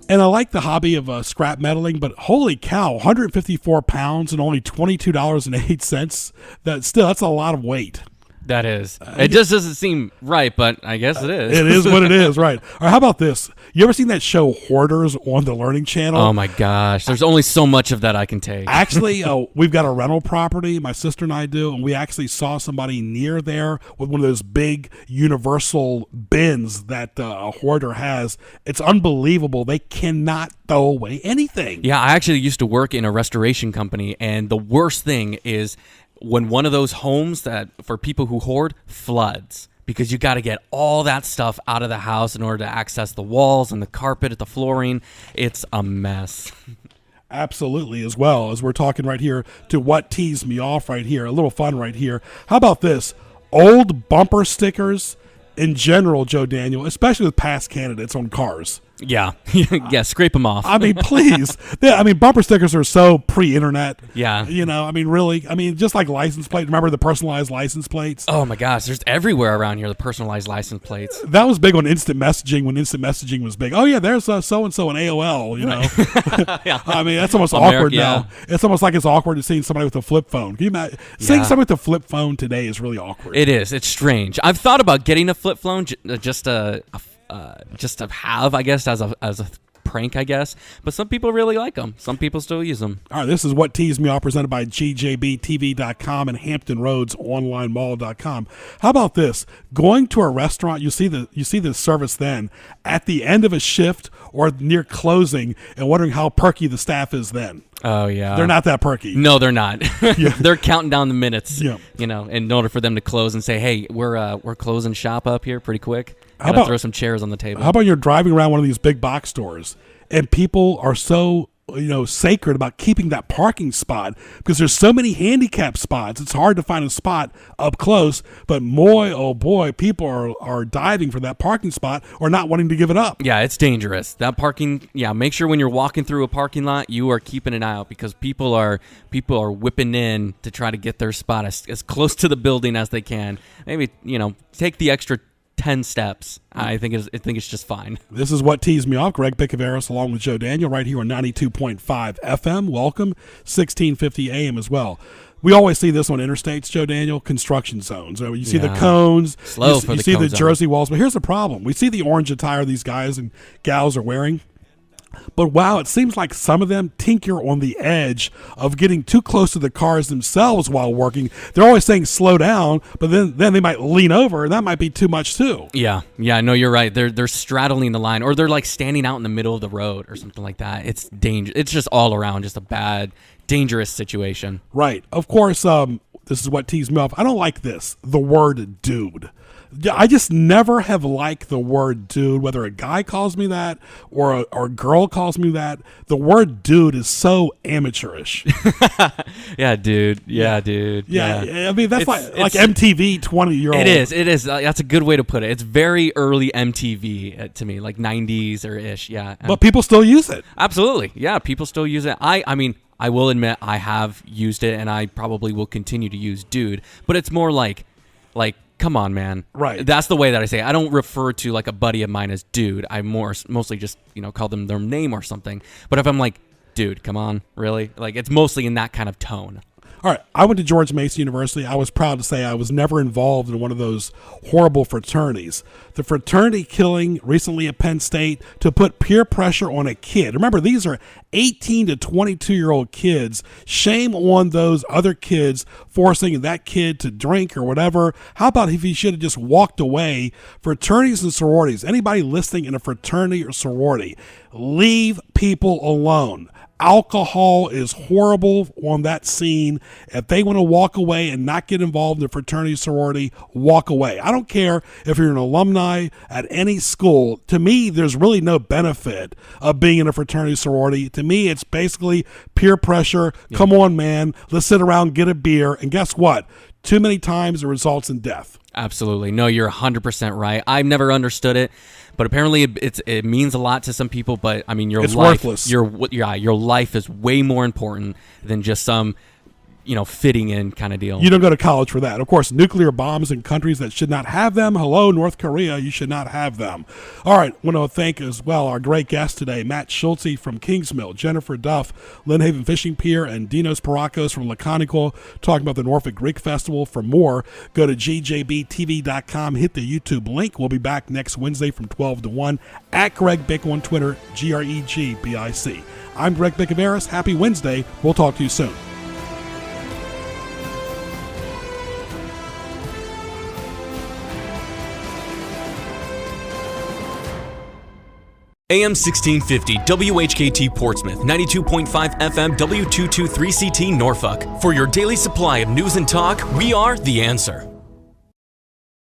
And I like the hobby of scrap metaling, but holy cow, 154 pounds and only $22.08. That's a lot of weight. That is. It just doesn't seem right, but I guess it is. It is what it is, right. All right, how about this? You ever seen that show Hoarders on the Learning Channel? Oh, my gosh. There's only so much of that I can take. Actually, we've got a rental property, my sister and I do, and we actually saw somebody near there with one of those big universal bins that a hoarder has. It's unbelievable. They cannot throw away anything. Yeah, I actually used to work in a restoration company, and the worst thing is when one of those homes that for people who hoard floods, because you got to get all that stuff out of the house in order to access the walls and the carpet at the flooring. It's a mess. Absolutely, as well as we're talking right here to What Tees Me Off right here. A little fun right here. How about this? Old bumper stickers in general, Joe Daniel, especially with past candidates on cars. Yeah. Yeah, scrape them off. I mean, please. Bumper stickers are so pre-internet. Yeah. Really. Just like license plate. Remember the personalized license plates? Oh, my gosh. There's everywhere around here, the personalized license plates. That was big on instant messaging when instant messaging was big. Oh, yeah, there's so-and-so in AOL, Yeah. That's almost awkward now. It's almost like it's awkward to seeing somebody with a flip phone. Can you imagine? Seeing somebody with a flip phone today is really awkward. It is. It's strange. I've thought about getting a flip phone just to have, I guess, as a prank, I guess. But some people really like them. Some people still use them. All right, this is What Tees Me Off, presented by GJBTV.com and Hampton Roads Online Mall.com. How about this? Going to a restaurant, you see the service then at the end of a shift or near closing, and wondering how perky the staff is then. Oh, yeah. They're not that perky. No, they're not. Yeah. They're counting down the minutes, yeah. In order for them to close and say, hey, we're closing shop up here pretty quick. How about throw some chairs on the table? How about you're driving around one of these big box stores and people are so sacred about keeping that parking spot, because there's so many handicap spots. It's hard to find a spot up close, but boy, oh boy, people are diving for that parking spot or not wanting to give it up. Yeah, it's dangerous. That parking, make sure when you're walking through a parking lot, you are keeping an eye out, because people are whipping in to try to get their spot as close to the building as they can. Maybe, take the extra 10 steps. I think it's just fine. This is what teased me off. Greg Bicuvaris along with Joe Daniel right here on 92.5 FM. Welcome. 1650 AM as well. We always see this on interstates, Joe Daniel, construction zones. You see the cones, you see the Jersey walls. But here's the problem. We see the orange attire these guys and gals are wearing. But wow, it seems like some of them tinker on the edge of getting too close to the cars themselves while working. They're always saying slow down, but then they might lean over, and that might be too much too. Yeah, no, you're right. They're straddling the line, or they're like standing out in the middle of the road or something like that. It's dangerous. It's just all around just a bad, dangerous situation. Right. Of course, this is what teased me off. I don't like this, the word dude. I just never have liked the word dude, whether a guy calls me that or a girl calls me that. The word dude is so amateurish. Yeah, dude. Yeah, dude. Yeah. I mean, that's like MTV 20-year-old. It is. That's a good way to put it. It's very early MTV to me, like 90s or ish. Yeah. But people still use it. Absolutely. Yeah, people still use it. I mean, I will admit I have used it, and I probably will continue to use dude, but it's more like come on, man. Right. That's the way that I say it. I don't refer to like a buddy of mine as dude. I mostly just, call them their name or something. But if I'm like, dude, come on, really? Like, it's mostly in that kind of tone. All right, I went to George Mason University. I was proud to say I was never involved in one of those horrible fraternities. The fraternity killing recently at Penn State to put peer pressure on a kid. Remember, these are 18 to 22-year-old kids. Shame on those other kids forcing that kid to drink or whatever. How about if he should have just walked away? Fraternities and sororities, anybody listening in a fraternity or sorority, leave people alone. Alcohol is horrible on that scene. If they want to walk away and not get involved in a fraternity sorority, walk away. I don't care if you're an alumni at any school. To me, there's really no benefit of being in a fraternity sorority. To me, it's basically peer pressure. Yeah. Come on, man. Let's sit around, get a beer. And guess what? Too many times it results in death. Absolutely. No, you're 100% right. I've never understood it, but apparently it means a lot to some people. But I mean, it's worthless. Your life is way more important than just some fitting in kind of deal. You don't go to college for that. Of course, nuclear bombs in countries that should not have them. Hello, North Korea, you should not have them. All right, I want to thank as well our great guests today, Matt Schulze from Kingsmill, Jennifer Duff, Lynn Haven Fishing Pier, and Dinos Pierrakos from Laconical, talking about the Norfolk Greek Festival. For more, go to gjbtv.com, hit the YouTube link. We'll be back next Wednesday from 12 to 1 at Greg Bick on Twitter, GREGBIC. I'm Greg Bicuvaris. Happy Wednesday. We'll talk to you soon. AM 1650, WHKT Portsmouth, 92.5 FM, W223CT Norfolk. For your daily supply of news and talk, we are The Answer.